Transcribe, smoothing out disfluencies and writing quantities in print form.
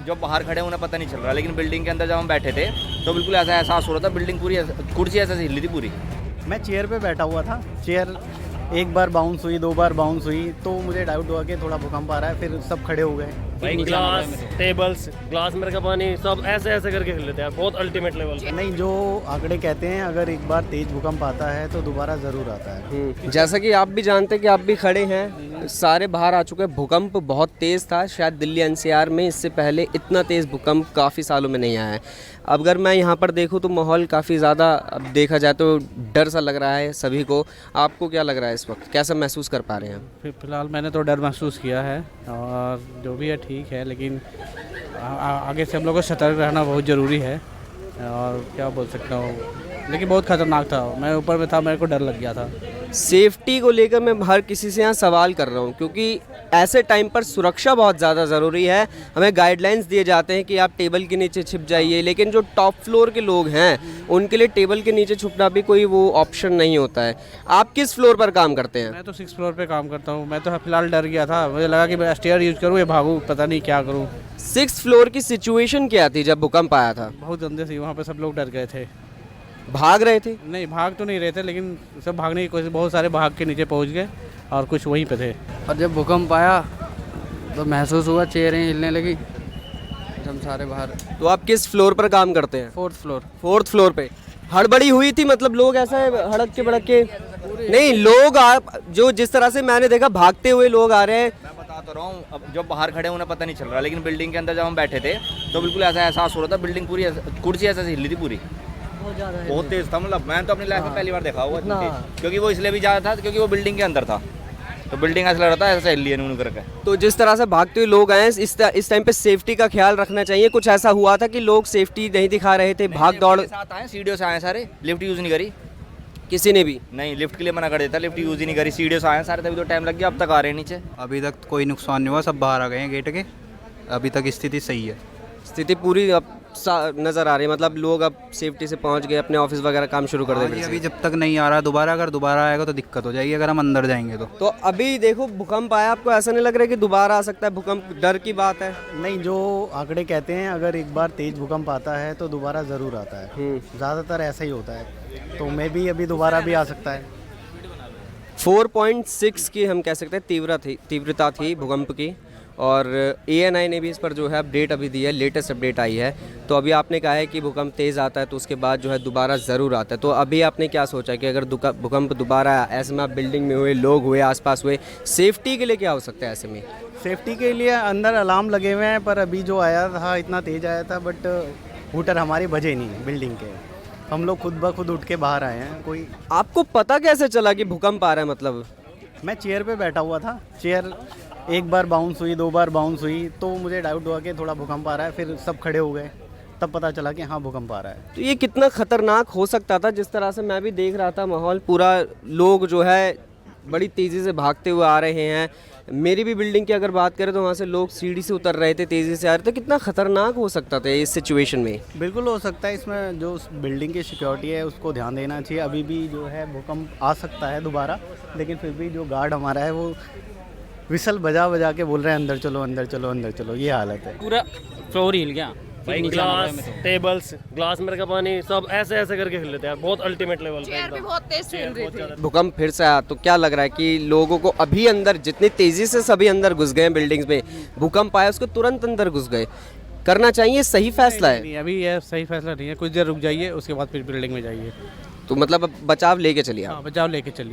जो बाहर खड़े हैं उन्हें पता नहीं चल रहा, लेकिन बिल्डिंग के अंदर जब हम बैठे थे तो बिल्कुल ऐसा एहसास हो रहा था, बिल्डिंग पूरी कुर्सी ऐसे हिल रही थी पूरी। मैं चेयर पे बैठा हुआ था, चेयर एक बार बाउंस हुई, 2 बार बाउंस हुई, तो मुझे डाउट हुआ कि थोड़ा भूकंप आ रहा है, फिर सब खड़े हो गए। भाई ग्लास, टेबल्स, ग्लास में रखा पानी सब ऐसे ऐसे करके हिल लेते हैं, बहुत अल्टीमेट लेवल पे। नहीं, जो आंकड़े कहते हैं अगर एक बार तेज भूकंप आता है तो दोबारा ज़रूर आता है। जैसा कि आप भी जानते हैं कि आप भी खड़े हैं, सारे बाहर आ चुके हैं। भूकंप बहुत तेज़ था, शायद दिल्ली एनसीआर में इससे पहले इतना तेज़ भूकंप काफ़ी सालों में नहीं आया है। अगर मैं यहाँ पर देखूँ तो माहौल काफ़ी ज़्यादा, अब देखा जाए तो डर सा लग रहा है सभी को। आपको क्या लग रहा है इस वक्त, कैसा महसूस कर पा रहे हैं? फिलहाल मैंने तो डर महसूस किया है, और जो भी है ठीक है, लेकिन आगे से हम लोग को सतर्क रहना बहुत ज़रूरी है। और क्या बोल सकता हूँ, लेकिन बहुत ख़तरनाक था, मैं ऊपर में था, मेरे को डर लग गया था। सेफ्टी को लेकर मैं हर किसी से यहाँ सवाल कर रहा हूँ, क्योंकि ऐसे टाइम पर सुरक्षा बहुत ज़्यादा ज़रूरी है। हमें गाइडलाइंस दिए जाते हैं कि आप टेबल के नीचे छिप जाइए, लेकिन जो टॉप फ्लोर के लोग हैं उनके लिए टेबल के नीचे छुपना भी कोई वो ऑप्शन नहीं होता है। आप किस फ्लोर पर काम करते हैं? मैं तो 6th फ्लोर पे काम करता हूँ। मैं तो फिलहाल डर गया था, मुझे लगा कि मैं स्टेयर यूज़ करूँ या भागूँ, पता नहीं क्या करूँ। 6th फ्लोर की सिचुएशन क्या थी जब भूकंप आया था? बहुत गंदे थी, वहाँ पे सब लोग डर गए थे। भाग रहे थे? नहीं, भाग तो नहीं रहे थे, लेकिन सब भागने की कोशिश, बहुत सारे भाग के नीचे पहुँच गए और कुछ वहीं पे थे। और जब भूकंप आया तो महसूस हुआ, चेयरें हिलने लगी, हम सारे बाहर। तो आप किस फ्लोर पर काम करते हैं? 4th floor. 4th फ्लोर पे हड़बड़ी हुई थी, मतलब लोग ऐसा हड़क के भड़क के नहीं, लोग आप जो जिस तरह से मैंने देखा भागते हुए लोग आ रहे हैं। मैं बता तो रहा हूँ, अब जो बाहर खड़े हैं उन्हें पता नहीं चल रहा, लेकिन बिल्डिंग के अंदर जब हम बैठे थे तो बिल्कुल ऐसा एहसास हो रहा था, बिल्डिंग पूरी कुर्सी ऐसे हिल रही थी पूरी, बहुत तेज था। मतलब मैं तो अपनी लाइफ में पहली बार देखा हुआ इतना तेज, क्योंकि वो इसलिए भी ज़्यादा था क्योंकि वो बिल्डिंग के अंदर था, तो बिल्डिंग ऐसा लग रहा था ऐसा हिल लिया उन्होंने करके। तो जिस तरह से भागते हुए लोग आए, इस टाइम पे सेफ्टी का ख्याल रखना चाहिए। कुछ ऐसा हुआ था कि लोग सेफ्टी नहीं दिखा रहे थे, भाग दौड़? साथ आए, सीढ़ियों से आए सारे, लिफ्ट यूज़ नहीं करी किसी ने भी नहीं, लिफ्ट के लिए मना कर देता, लिफ्ट यूज़ ही नहीं करी, सीढ़ियों से आए सारे, तभी तो टाइम लग गया, अब तक आ रहे हैं नीचे। अभी तक कोई नुकसान नहीं हुआ, सब बाहर आ गए हैं गेट के, अभी तक स्थिति सही है। स्थिति पूरी अब नज़र आ रही है, मतलब लोग अब सेफ्टी से पहुंच गए, अपने ऑफिस वगैरह काम शुरू कर देंगे। अभी जब तक नहीं आ रहा दोबारा, अगर दोबारा आएगा तो दिक्कत हो जाएगी अगर हम अंदर जाएंगे तो। अभी देखो भूकंप आया, आपको ऐसा नहीं लग रहा है कि दोबारा आ सकता है भूकंप? डर की बात है। नहीं, जो आंकड़े कहते हैं अगर एक बार तेज भूकंप आता है तो दोबारा ज़रूर आता है, ज़्यादातर ऐसा ही होता है, तो मैं भी अभी दोबारा भी आ सकता है। 4.6 की हम कह सकते हैं तीव्रता थी भूकंप की, और ANI ने भी इस पर जो है अपडेट अभी दी है, लेटेस्ट अपडेट आई है। तो अभी आपने कहा है कि भूकंप तेज़ आता है तो उसके बाद जो है दोबारा ज़रूर आता है। तो अभी आपने क्या सोचा कि अगर भूकंप दोबारा आया, ऐसे में आप बिल्डिंग में हुए, लोग हुए, आसपास हुए, सेफ्टी के लिए क्या हो सकता है ऐसे में? सेफ्टी के लिए अंदर अलार्म लगे हुए हैं, पर अभी जो आया था इतना तेज़ आया था, बट हूटर हमारे बजे नहीं बिल्डिंग के, हम लोग खुद ब खुद उठ के बाहर आए हैं। कोई आपको पता कैसे चला कि भूकंप आ रहा है? मतलब मैं चेयर पे बैठा हुआ था, चेयर एक बार बाउंस हुई, 2 बार बाउंस हुई, तो मुझे डाउट हुआ कि थोड़ा भूकंप आ रहा है, फिर सब खड़े हो गए, तब पता चला कि हाँ भूकंप आ रहा है। तो ये कितना खतरनाक हो सकता था? जिस तरह से मैं भी देख रहा था माहौल पूरा, लोग जो है बड़ी तेज़ी से भागते हुए आ रहे हैं। मेरी भी बिल्डिंग की अगर बात करें तो वहाँ से लोग सीढ़ी से उतर रहे थे, तेज़ी से आ रहे थे। कितना खतरनाक हो सकता था इस सिचुएशन में? बिल्कुल हो सकता है, इसमें जो बिल्डिंग की सिक्योरिटी है उसको ध्यान देना चाहिए। अभी भी जो है भूकंप आ सकता है दोबारा, लेकिन फिर भी जो गार्ड हमारा है वो विसल बजा बजा के बोल रहे हैं अंदर चलो, अंदर चलो, अंदर चलो, ये हालत है। पूरा फ्लोर हिल गया भाई, ग्लास, टेबल्स, ग्लास में रखा पानी सब ऐसे ऐसे करके हिल लेते हैं, बहुत अल्टीमेट लेवल पे। चेयर भी बहुत तेज से हिल रही थी। भूकंप फिर से आया तो क्या लग रहा है कि लोगों को अभी अंदर, जितनी तेज़ी से सभी अंदर घुस गए बिल्डिंग्स में, भूकंप आया उसको तुरंत अंदर घुस गए, करना चाहिए? सही फैसला है? नहीं, अभी यह सही फैसला नहीं है, कुछ देर रुक जाइए, उसके बाद फिर बिल्डिंग में जाइए। तो मतलब अब बचाव लेके चलिए आप? हाँ, बचाव लेके चलिए।